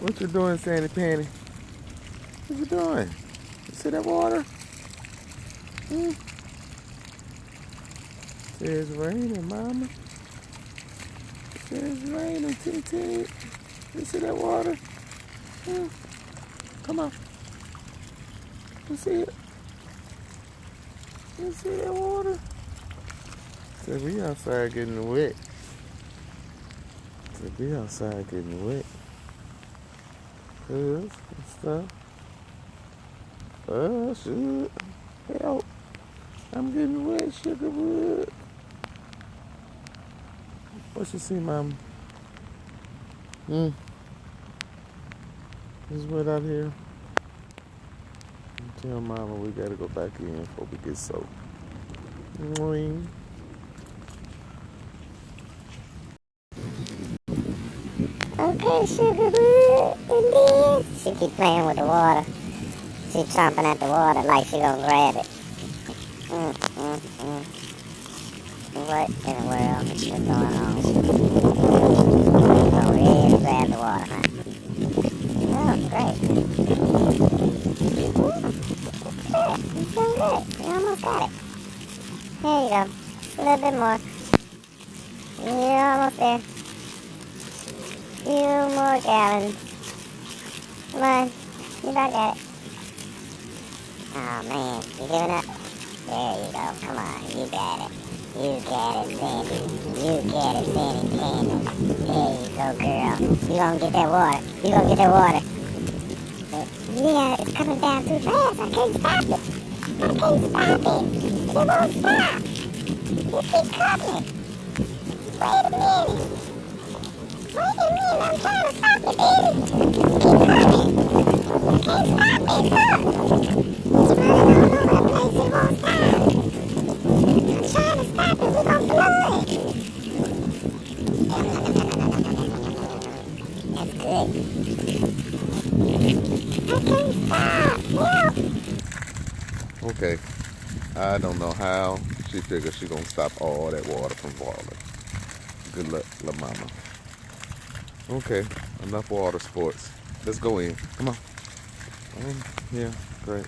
What you doing, Sandy Panty? What you doing? You see that water? It's raining, Mama. It's raining, T. You see that water? Come on. You see it? You see that water? Said we outside getting wet. Said we outside getting wet. Cuz and stuff. Shoot. Help. I'm getting wet, Sugarwood. What you see, Mama? It's wet out here. Tell Mama we gotta go back in before we get soaked. Moing. Okay, Sugarwood. And then she keep playing with the water. She chomping at the water like she gonna grab it. What in the world is going on? Oh, really grab the water, huh? Oh, great. You're doing good. You almost got it. There you go. A little bit more. You're almost there. Few more gallons. Come on. You about got it. Oh, man. You giving up? There you go. Come on. You got it. You got it, Sandy. You got it, Sandy Panty. There you go, girl. You gonna get that water. You gonna get that water. Yeah, it's coming down too fast. I can't stop it. I can't stop it. It won't stop. You keep coming. Wait a minute. I'm trying to stop it, baby. Keep coming. I can't stop it. Look. It's running all over the place. It won't stop. I'm trying to stop it. We're gonna blow it. That's good. I can't stop. Help. Okay. I don't know how she figures she gonna stop all that water from falling. Good luck, La Mama. Okay, enough water sports. Let's go in. Come on. Yeah, great.